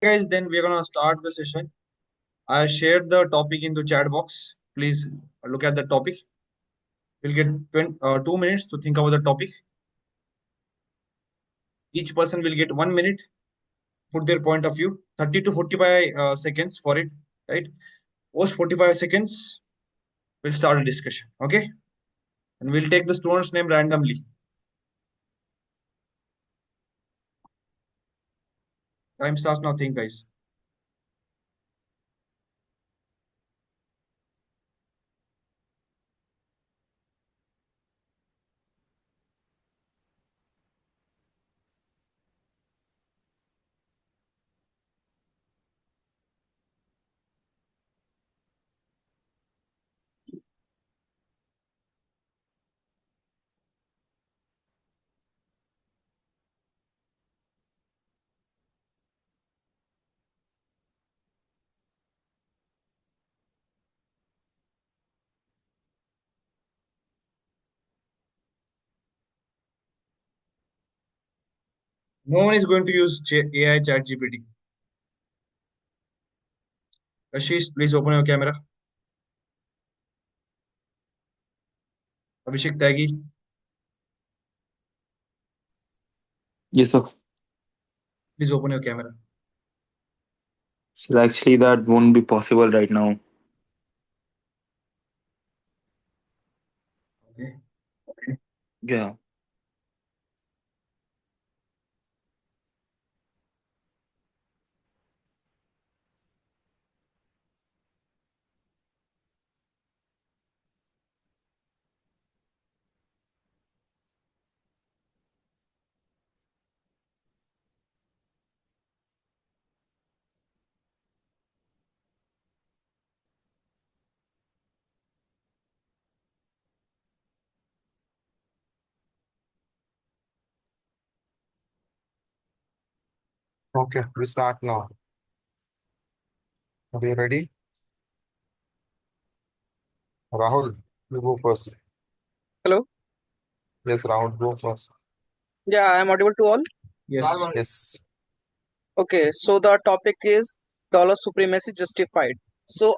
Guys, then we're gonna start the session. I shared the topic in the chat box. Please look at the topic. We'll get 2 minutes to think about the topic. Each person will get 1 minute, put their point of view, 30 to 45 seconds for it, right? Post 45 seconds, we'll start a discussion, okay? And we'll take the student's name randomly. Time starts now, think, guys. No one is going to use AI chat GPT. Ashish, please open your camera. Abhishek Tyagi, Yes, sir. please open your camera. So actually, that won't be possible right now. Okay. Yeah. Okay, we start now. Are you ready? Rahul, you go first. Hello. Yes, Rahul, go first. Yeah, I am audible to all. Yes. Yes. Okay, so the topic is dollar supremacy justified. So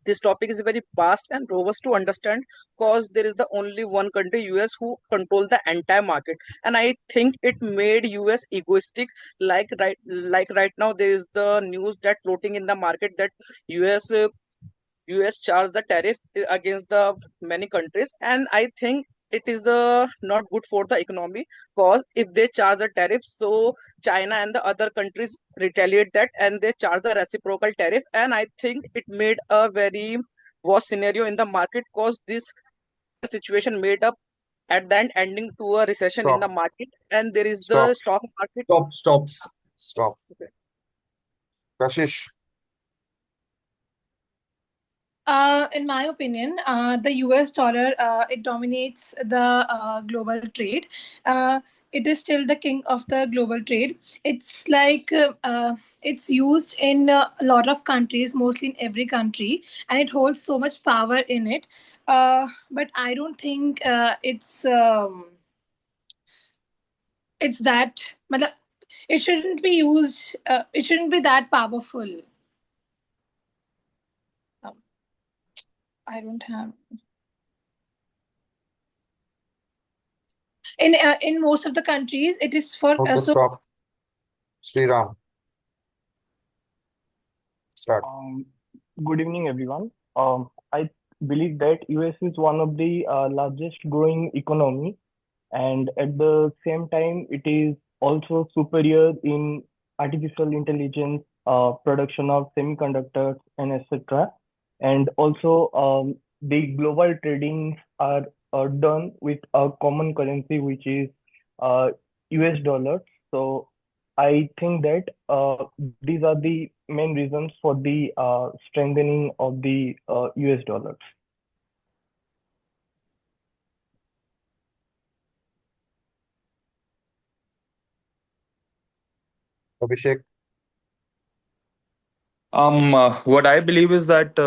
this topic is very vast and robust to understand because there is the only one country US who control the entire market, and I think it made US egoistic. Like right now there is the news that floating in the market that US US charge the tariff against the many countries, and I think it is the not good for the economy because if they charge a tariff, so China and the other countries retaliate that and they charge the reciprocal tariff, and I think it made a very worse scenario in the market because this situation made up at the end ending to a recession in the Stop. market, and there is the Stop. stock market. Stop. Stop. Okay. Kashish. In my opinion, the US dollar it dominates the global trade. It is still the king of the global trade. It's like it's used in a lot of countries, mostly in every country, and it holds so much power in it. But I don't think it's that. matlab, It shouldn't be used. It shouldn't be that powerful. Um, I don't have. In most of the countries it is for Okay, so stop. Sriram, start. Good evening, everyone. I believe that US is one of the largest growing economy, and at the same time, it is also superior in artificial intelligence, production of semiconductors, and etc. And also, the global tradings are done with a common currency, which is uh, US dollars. So I think that these are the main reasons for the strengthening of the US dollars. Abhishek. What I believe is that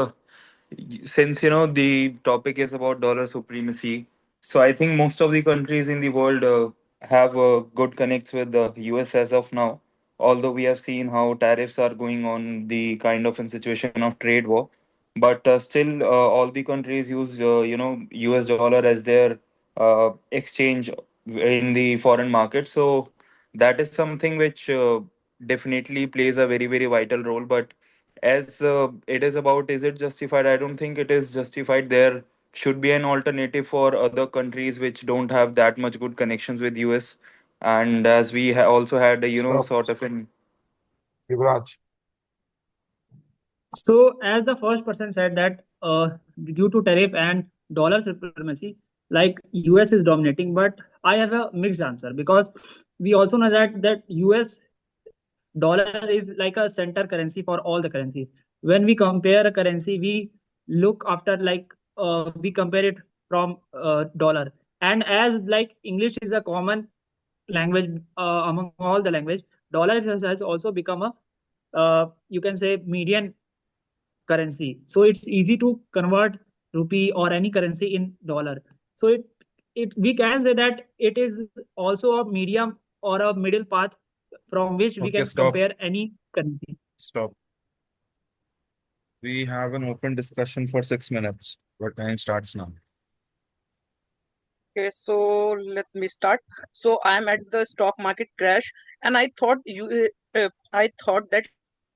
since the topic is about dollar supremacy, so I think most of the countries in the world have good connects with the US as of now. although we have seen how tariffs are going on the kind of a situation of trade war. But still, all the countries use US dollar as their exchange in the foreign market. So that is something which definitely plays a very very vital role. But as it is about, is it justified? I don't think it is justified. There should be an alternative for other countries which don't have that much good connections with US. And as we also had a, Stop. sort of an Yuvraj. So, as the first person said that due to tariff and dollar supremacy, like US is dominating, but I have a mixed answer because we also know that US dollar is like a center currency for all the currencies. When we compare a currency, we look after like we compare it from dollar, and as like English is a common language among all the language, dollar has also become a you can say median currency. So it's easy to convert rupee or any currency in dollar. So it we can say that it is also a medium or a middle path from which we Okay, can stop. compare any currency. Stop. We have an open discussion for 6 minutes. Your time starts now. Okay, so let me start. So I'm at the stock market crash, and I thought that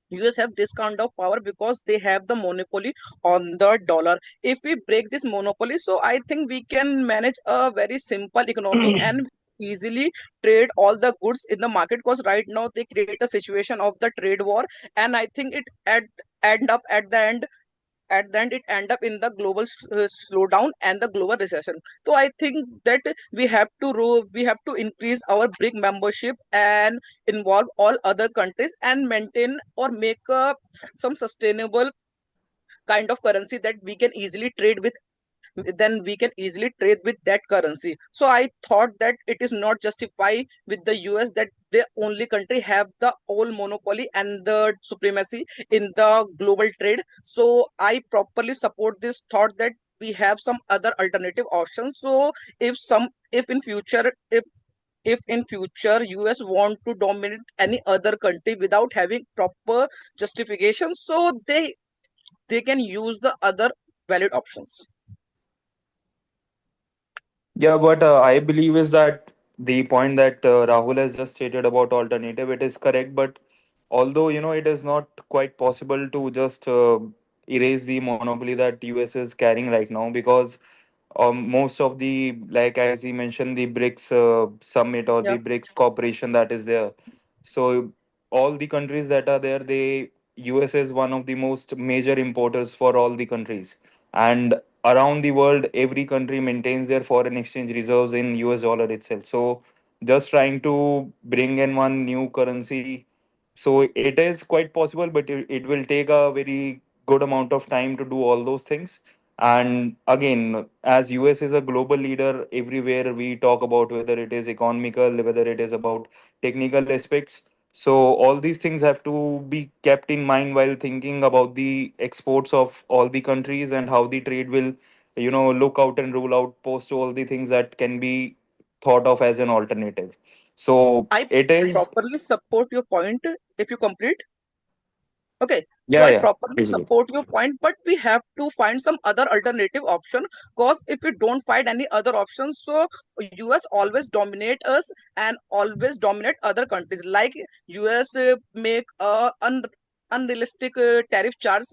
US have this kind of power because they have the monopoly on the dollar. If we break this monopoly, so I think we can manage a very simple economy and easily trade all the goods in the market, because right now they create a situation of the trade war, and I think it end up at the end it end up in the global slowdown and the global recession. So I think that we have to increase our BRIC membership and involve all other countries and maintain or make some sustainable kind of currency that we can easily trade with, then we can easily trade with that currency. So I thought that it is not justified with the US that the only country have the whole monopoly and the supremacy in the global trade. So I properly support this thought that we have some other alternative options. So if in future if in future US want to dominate any other country without having proper justification, so they can use the other valid options. Yeah, but I believe is that the point that Rahul has just stated about alternative, it is correct. But although it is not quite possible to just erase the monopoly that US is carrying right now, because most of the, like as he mentioned, the BRICS summit or Yeah. the BRICS cooperation that is there. So all the countries that are there, they US is one of the most major importers for all the countries, and around the world, every country maintains their foreign exchange reserves in US dollar itself. So just trying to bring in one new currency, so it is quite possible, but it will take a very good amount of time to do all those things. And again, as US is a global leader everywhere, we talk about whether it is economical, whether it is about technical aspects. So all these things have to be kept in mind while thinking about the exports of all the countries and how the trade will, look out and rule out post to all the things that can be thought of as an alternative. So I it is, properly support your point if you complete. Okay, so yeah, I yeah, properly basically. support your point, but we have to find some other alternative option, because if we don't find any other options, so US always dominate us and always dominate other countries. Like US make a unrealistic tariff charge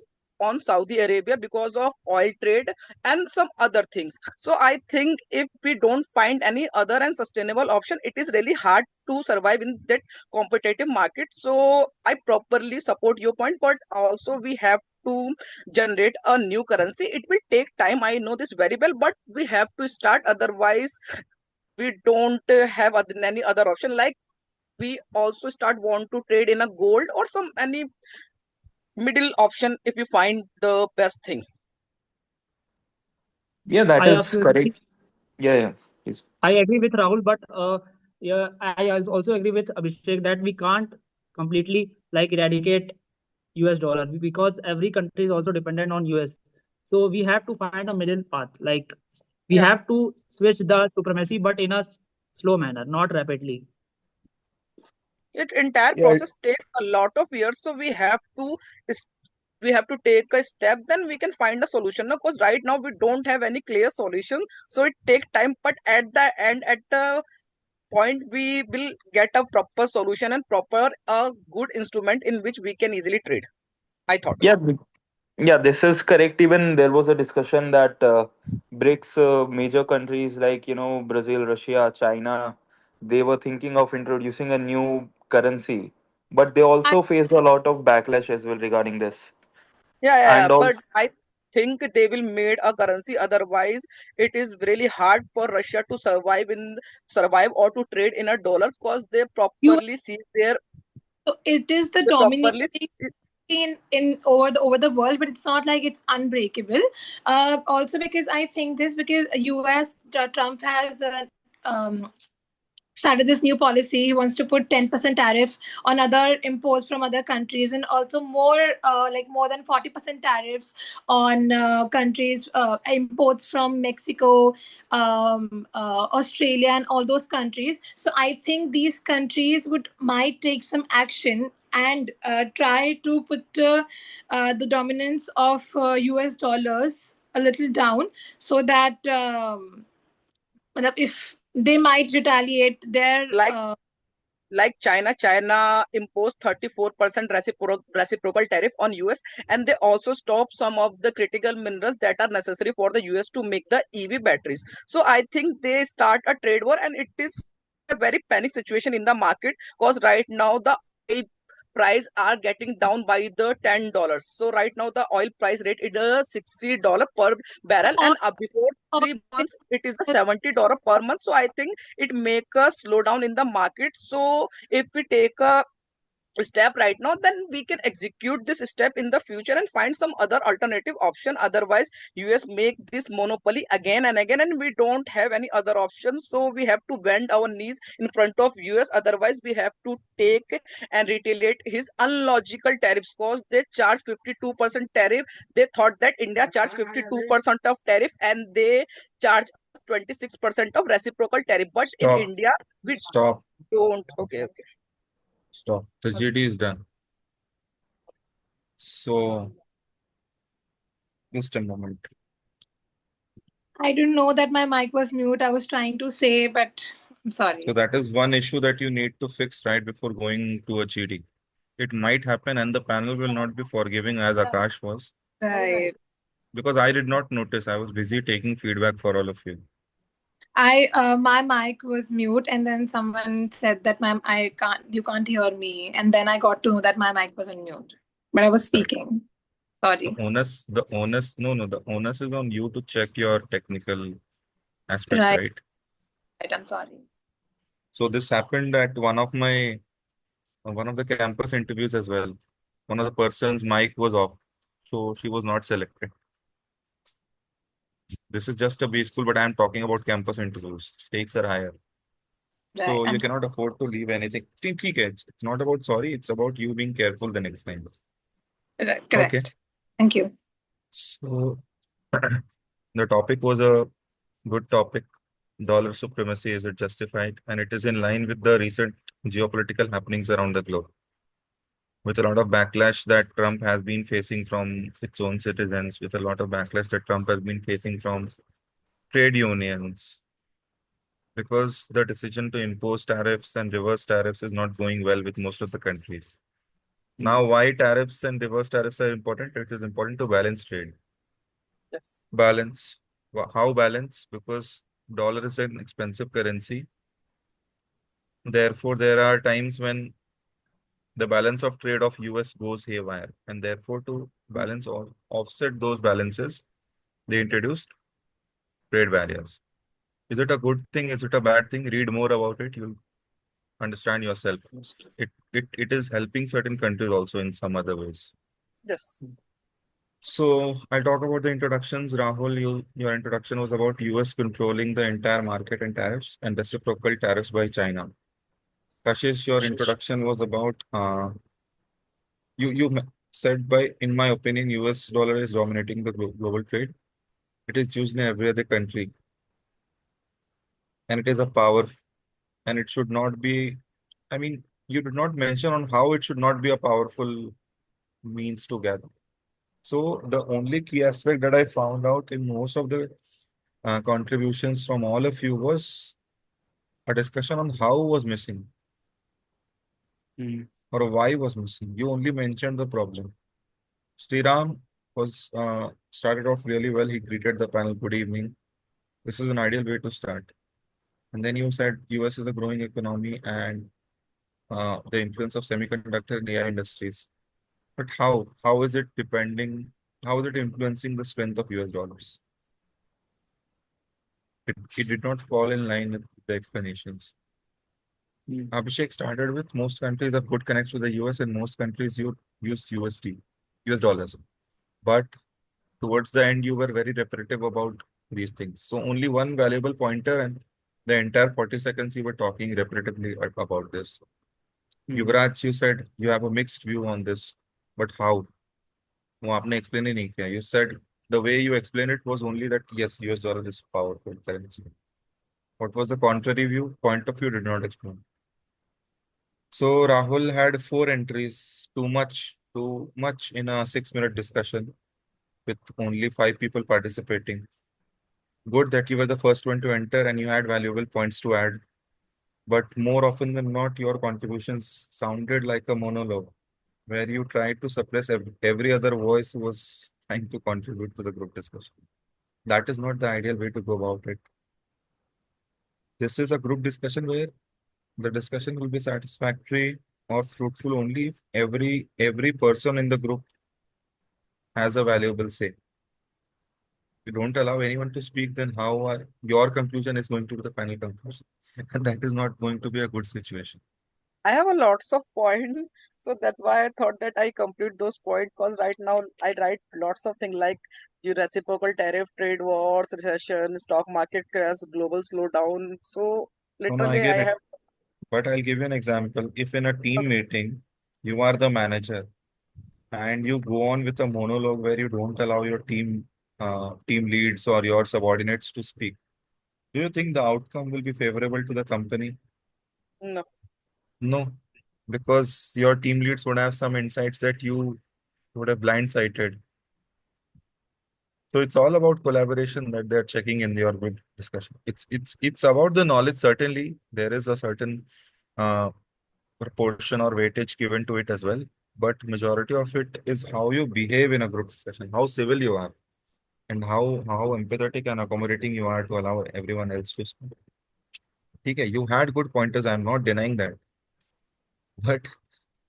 on Saudi Arabia because of oil trade and some other things. So I think if we don't find any other and sustainable option, it is really hard to survive in that competitive market. So I properly support your point, but also we have to generate a new currency. It will take time, I know this very well, but we have to start, otherwise we don't have any other option. Like we also start want to trade in a gold or some any middle option if you find the best thing. Yeah, that I is correct. absolutely Yeah, yeah. Please. I agree with Rahul, but yeah, I also agree with Abhishek that we can't completely like eradicate US dollar because every country is also dependent on US. So we have to find a middle path. Like we Yeah. have to switch the supremacy, but in a slow manner, not rapidly. It entire Yeah, process takes a lot of years, so we have to take a step, then we can find a solution. No, because right now we don't have any clear solution, so it take time. But at the end, at the point, we will get a proper solution and proper a good instrument in which we can easily trade, I thought. Yeah, yeah, this is correct. Even there was a discussion that BRICS major countries like Brazil, Russia, China, they were thinking of introducing a new currency, but they I also faced a lot of backlash as well regarding this. Yeah, And but also, I think they will made a currency. Otherwise, it is really hard for Russia to survive or to trade in a dollar, because you it is the they dominating properly see, in over the world, but it's not like it's unbreakable. Also, because I think this because US Trump has started this new policy. He wants to put 10% tariff on other imports from other countries, and also more than 40% tariffs on countries imports from Mexico, Australia, and all those countries. So I think these countries would might take some action and try to put the dominance of US dollars a little down, so that if they might retaliate their like China imposed 34% reciprocal tariff on US, and they also stopped some of the critical minerals that are necessary for the US to make the EV batteries. So I think they start a trade war, and it is a very panic situation in the market, because right now the oil price are getting down by the $10. So right now the oil price rate is a $60 per barrel, all, and before all 3 months it is a $70 per month. So I think it make a slowdown in the market. So if we take a step right now, then we can execute this step in the future and find some other alternative option. Otherwise, US make this monopoly again and again, and we don't have any other option, so we have to bend our knees in front of US. Otherwise, we have to take and retaliate his unlogical tariffs, because they charge 52% tariff. They thought that India charged 52% of tariff, and they charge 26% of reciprocal tariff. But in Stop. India, we Stop. don't. Okay, okay. Stop. The GD is done. So just a moment. I didn't know that my mic was mute. I was trying to say, but I'm So sorry. that is one issue that you need to fix right before going to a GD. It might happen and the panel will not be forgiving as Akash was, Right. because I did not notice. I was busy taking feedback for all of you. I my mic was mute, and then someone said that my I can't you can't hear me, and then I got to know that my mic was on mute, but I was Correct. speaking. The Sorry. onus, no, the onus is on you to check your technical aspects, Right. right? Right. I'm sorry. So this happened at one of the campus interviews as well. One of the person's mic was off, so she was not selected. This is just a B school, but I'm talking about campus interviews. Stakes are higher. Right. So you cannot afford to leave anything. ठीक है, it's not about sorry, it's about you being careful the next time. Right. Okay. Correct. Thank you. So the topic was a good topic. Dollar supremacy, is it justified? And it is in line with the recent geopolitical happenings around the globe, with a lot of backlash that Trump has been facing from its own citizens, with a lot of backlash that Trump has been facing from trade unions, because the decision to impose tariffs and reverse tariffs is not going well with most of the countries. Now, why tariffs and reverse tariffs are important? It is important to balance trade. Yes. Balance. How balance? Because dollar is an expensive currency. Therefore, there are times when the balance of trade of US goes haywire. And therefore, to balance or offset those balances, they introduced trade barriers. Is it a good thing? Is it a bad thing? Read more about it. You'll understand yourself. It is helping certain countries also in some other ways. Yes. So I'll talk about the introductions. Rahul, your introduction was about US controlling the entire market and tariffs and reciprocal tariffs by China. Kashish, your introduction was about said by, in my opinion, US dollar is dominating the global trade. It is used in every other country, and it is a power, and it should not be. I mean, you did not mention on how it should not be a powerful means to gather. So the only key aspect that I found out in most of the contributions from all of you was a discussion on how was missing Mm. or why was missing. You only mentioned the problem. Sriram was started off really well. He greeted the panel, good evening. This is an ideal way to start. And then you said US is a growing economy and the influence of semiconductor and AI industries. But how? How is it depending? How is it influencing the strength of US dollars? It did not fall in line with the explanations. Mm. Abhishek started with most countries have good connects with the US and most countries use US dollars. But towards the end, you were very repetitive about these things. So only one valuable pointer and the entire 40 seconds you were talking repetitively about this. Mm. Yuvraj, you said you have a mixed view on this, but how? वो आपने explain ही नहीं किया. You said the way you explained it was only that yes, US dollar is powerful currency. What was the contrary view? Point of view did not explain. So Rahul had 4 entries, too much in a 6-minute discussion with only 5 people participating. Good that you were the first one to enter and you had valuable points to add. But more often than not, your contributions sounded like a monologue where you tried to suppress every other voice who was trying to contribute to the group discussion. That is not the ideal way to go about it. This is a group discussion where the discussion will be satisfactory or fruitful only if every person in the group has a valuable say. You don't allow anyone to speak, then how are your conclusion is going to be the final conclusion? And that is not going to be a good situation. I have a lots of points, so that's why I thought that I complete those points because right now I write lots of things like the reciprocal tariff, trade wars, recession, stock market crash, global slowdown. So No, no, I literally, I get it. have. But I'll give you an example. If in a team meeting, you are the manager and you go on with a monologue where you don't allow your team leads or your subordinates to speak, do you think the outcome will be favorable to the company? No. No, because your team leads would have some insights that you would have blindsided. So it's all about collaboration that they're checking in your good discussion. It's about the knowledge. Certainly, there is a certain uh, proportion or weightage given to it as well. But majority of it is how you behave in a group discussion, how civil you are, and how empathetic and accommodating you are to allow everyone else to speak. Okay, you had good pointers. I'm not denying that. But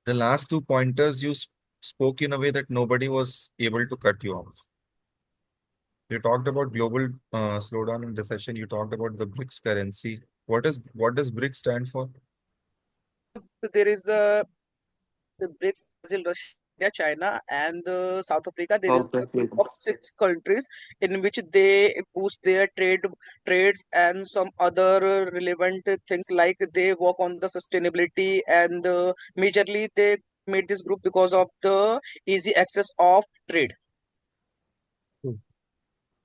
the last 2 pointers you spoke in a way that nobody was able to cut you off. You talked about global slowdown and recession. You talked about the BRICS currency. What does BRICS stand for? There is the BRICS, Brazil, Russia, India, China, and South Africa. There is South a group Africa. of 6 countries in which they boost their trades and some other relevant things like they work on the sustainability and majorly they made this group because of the easy access of trade. Hmm.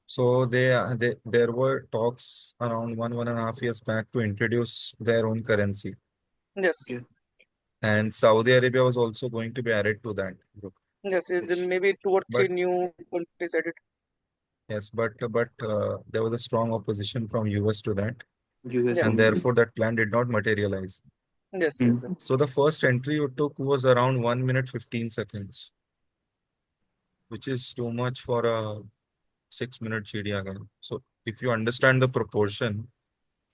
So there were talks around 1.5 years back to introduce their own currency, Yeah. Yes, and Saudi Arabia was also going to be added to that group. yes, Yes. maybe 2 or 3 But new countries added. yes, but there was a strong opposition from US to that, US Yeah, and only. therefore that plan did not materialize. yes, yes, Mm. yes. So the first entry you took was around 1 minute 15 seconds, which is too much for a 6 minute GDI. So if you understand the proportion,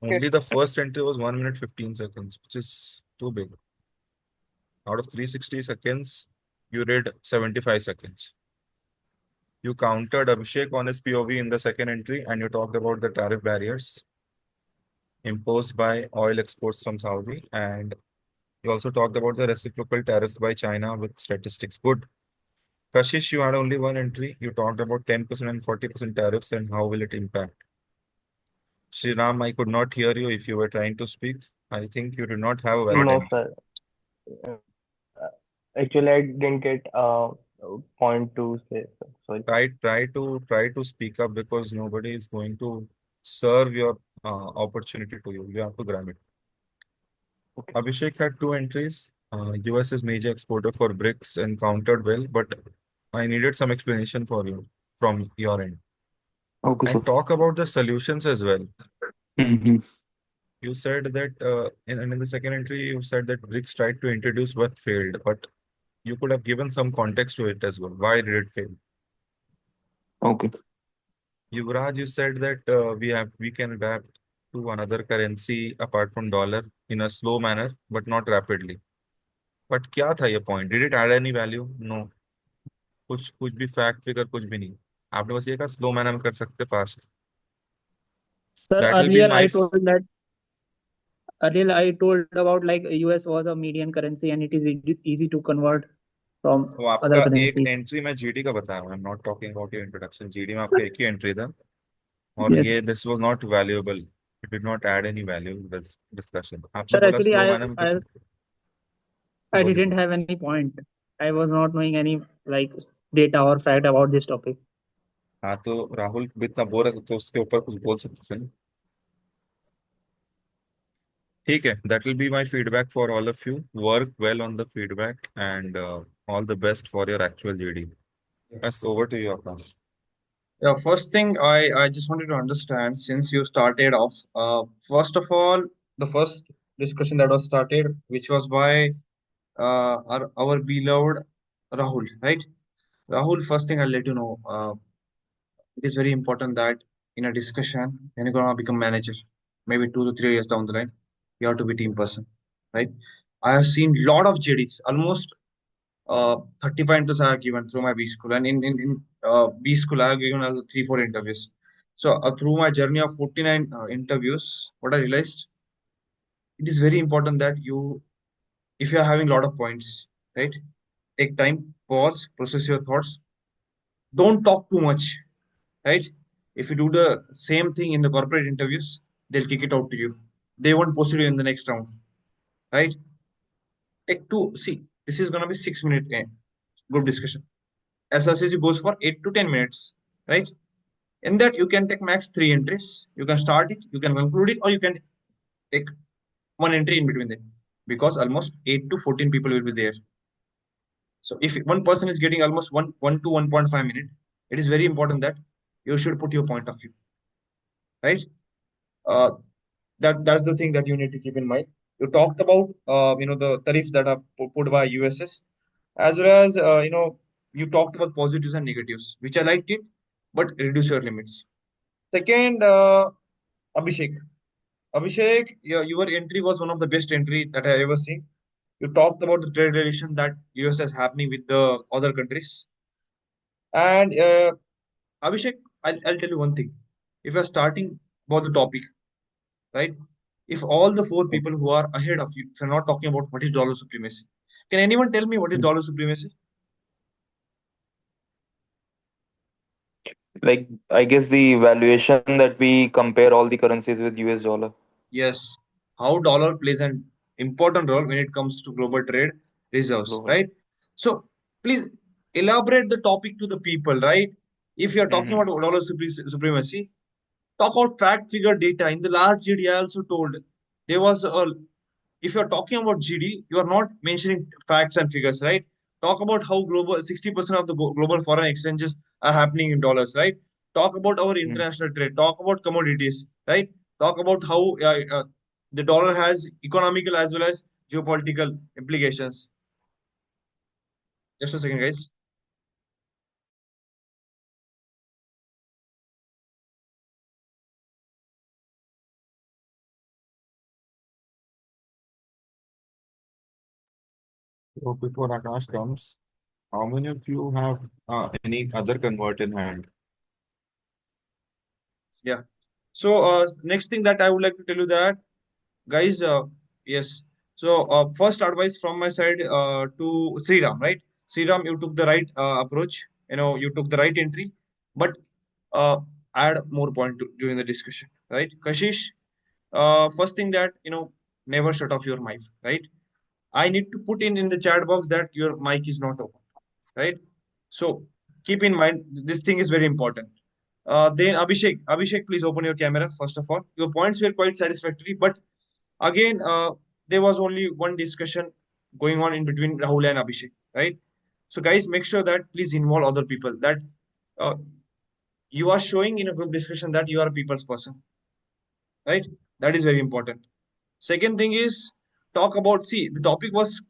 Okay. only the first entry was 1 minute 15 seconds, which is too big. Out of 360 seconds, you did 75 seconds. You countered Abhishek on his POV in the second entry, and you talked about the tariff barriers imposed by oil exports from Saudi. And you also talked about the reciprocal tariffs by China with statistics. Good. Kashish, you had only one entry. You talked about 10% and 40% tariffs and how will it impact. Sriram, I could not hear you if you were trying to speak. I think you did not have a valid No, entry. sir. Uh, Actually, I didn't get a point to say, sir. Sorry. Try to speak up because nobody is going to serve your opportunity to you. You have to grab it. Okay. Abhishek had two entries. US is major exporter for bricks and countered well, but I needed some explanation for you from your end. Okay, sir. And talk about the solutions as well. Hmm. You said that, in the second entry, you said that BRICS tried to introduce but failed, but you could have given some context to it as well. Why did it fail? Okay. Yuvraj, you said that we can adapt to another currency apart from dollar in a slow manner, but not rapidly. But क्या था ये point? Did it add any value? No. कुछ कुछ भी fact figure कुछ भी नहीं. आपने बस ये कहा slow manner में कर सकते fast. Sir, That will be my earlier I told about like US was a median currency and it is easy to convert from वो other आपका एक currency. एंट्री मैं जीडी का बताया हूँ. I am not talking about your introduction. GD में आपका एक ही एंट्री था और Yes. ये this was not valuable. It did not add any value this discussion. आपने Sir, बोला actually स्लो मैनर में कर सकते. I बोलिए. didn't have any point. I was not knowing any like data or fact about this topic. हाँ तो राहुल भी इतना बोल रहा था तो उसके ऊपर कुछ बोल सकते थे ना. ठीक है. That will be my feedback for all of you. Work well on the feedback and all the best for your actual GD. Pass over to you Akash. Yeah, first thing I just wanted to understand since you started off, first of all, the first discussion that was started, which was by our beloved Rahul, right? Rahul, first thing I'll let you know, it is very important that in a discussion, when you're gonna become manager, maybe 2 to 3 years down the line, you have to be team person, right? I have seen lot of JDs, almost 35 interviews I have given through my B school, and in B school I have given also 3 4 interviews. So through my journey of 49 interviews, what I realized, it is very important that you, if you are having a lot of points, right, take time, pause, process your thoughts, don't talk too much, right? If you do the same thing in the corporate interviews, they'll kick it out to you. They won't post you in the next round, right? Take two. See, this is gonna be 6 minute group discussion. SRCC goes for 8 to 10 minutes, right? In that you can take max 3 entries. You can start it, you can conclude it, or you can take one entry in between them because almost 8 to 14 people will be there. So if one person is getting almost 1 to 1.5 minute, it is very important that you should put your point of view, right? Uh, that's the thing that you need to keep in mind. You talked about the tariffs that are put by USS, as well as you talked about positives and negatives, which I liked it, but reduce your limits. Second, Abhishek. Abhishek, your entry was one of the best entry that I ever seen. You talked about the trade relation that US is happening with the other countries. And Abhishek, I'll tell you one thing. If you're starting about the topic, right? If all the four people who are ahead of you, if you're not talking about what is dollar supremacy, can anyone tell me what is dollar supremacy? Like, I guess the valuation that we compare all the currencies with US dollar. Yes, how dollar plays an important role when it comes to global trade reserves, Global. right? So please elaborate the topic to the people, right? If you are talking Mm-hmm. about dollar supremacy, talk about fact figure data. In the last GD, I also told there was a, if you're talking about GD, you are not mentioning facts and figures, right? Talk about how global 60% of the global foreign exchanges are happening in dollars, right? Talk about our international trade. Talk about commodities, right? Talk about how the dollar has economical as well as geopolitical implications. Just a second, guys. So before Akash comes, how many of you have any other convert in hand? Yeah. So next thing that I would like to tell you that, guys, yes. So first advice from my side to Sriram, right? Sriram, you took the right approach. You took the right entry, but uh, add more point during the discussion, right? Kashish, first thing that never shut off your mic, right? I need to put in the chat box that your mic is not open, right? So keep in mind this thing is very important. Then Abhishek, please open your camera first of all. Your points were quite satisfactory, but again, there was only one discussion going on in between Rahul and Abhishek, right? So guys, make sure that please involve other people, that uh, you are showing in a group discussion that you are a people's person, right? That is very important. Second thing is, talk about, see, the topic was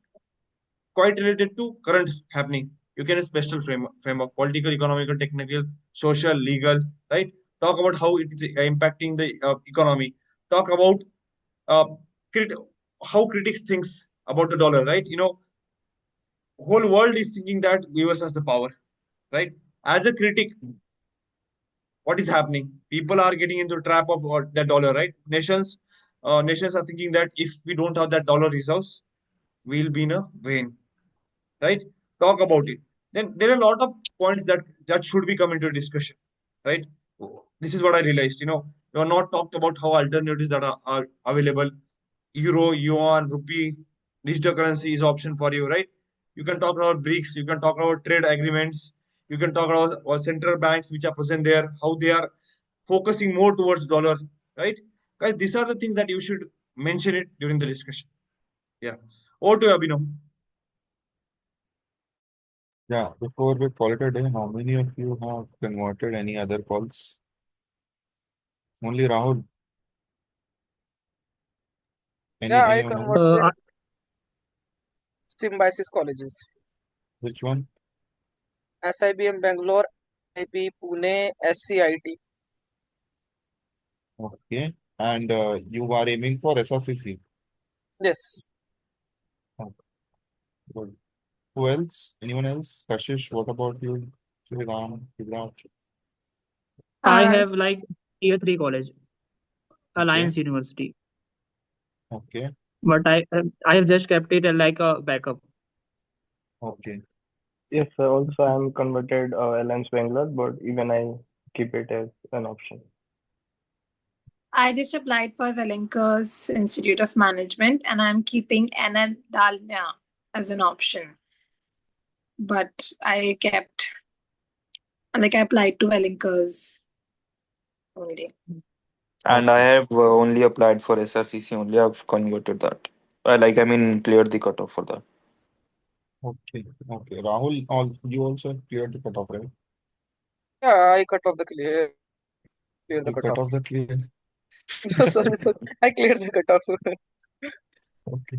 quite related to current happening. You can a special framework, political, economical, technical, social, legal, right? Talk about how it is impacting the economy. Talk about uh, crit- how critics thinks about the dollar, right? Whole world is thinking that US has the power, right? As a critic, what is happening? People are getting into the trap of that dollar, right? Nations are thinking that if we don't have that dollar reserves, we'll be in a vain, right? Talk about it. Then there are a lot of points that should be come into discussion, right? This is what I realized. You are not talked about how alternatives that are available. Euro, yuan, rupee, digital currency is option for you, right? You can talk about BRICS. You can talk about trade agreements. You can talk about central banks which are present there, how they are focusing more towards dollar, right? Guys, these are the things that you should mention it during the discussion. Yeah. Over to you, Abhinav. Yeah, before we call it a day, how many of you have converted any other calls? Only Rahul. Yeah, I Anyone else? converted Symbiosis colleges. Which one? SIBM Bangalore, IB Pune, SCIT. Okay. And you are aiming for SRCC. Yes. Okay, good. Who else? Anyone else? Kashish, what about you? Shri Ram, Yuvraj? I Uh, have like tier three college, Okay. Alliance University, Okay. but I have just kept it like a backup. Okay. Yes, sir. Also, I'm converted Alliance Bangalore, but even I keep it as an option. I just applied for Wellinker's Institute of Management and I'm keeping NL Dalmia as an option. But I kept, like, I applied to Wellinker's only. And I Okay. have only applied for SRCC only. I've converted that. Cleared the cutoff for that. Okay. Okay. Rahul, you also cleared the cutoff, right? Yeah, I cut off the clear the You cut cutoff. off the clear. No, sorry, sorry. I cleared the cutoff. Okay.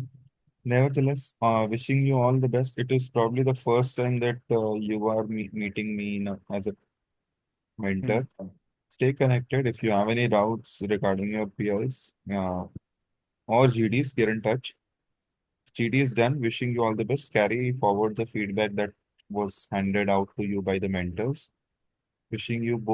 Nevertheless, wishing you all the best. It is probably the first time that you are meeting me as a mentor. Stay connected. If you have any doubts regarding your peers or GDs, get in touch. GD is done. Wishing you all the best. Carry forward the feedback that was handed out to you by the mentors. Wishing you both.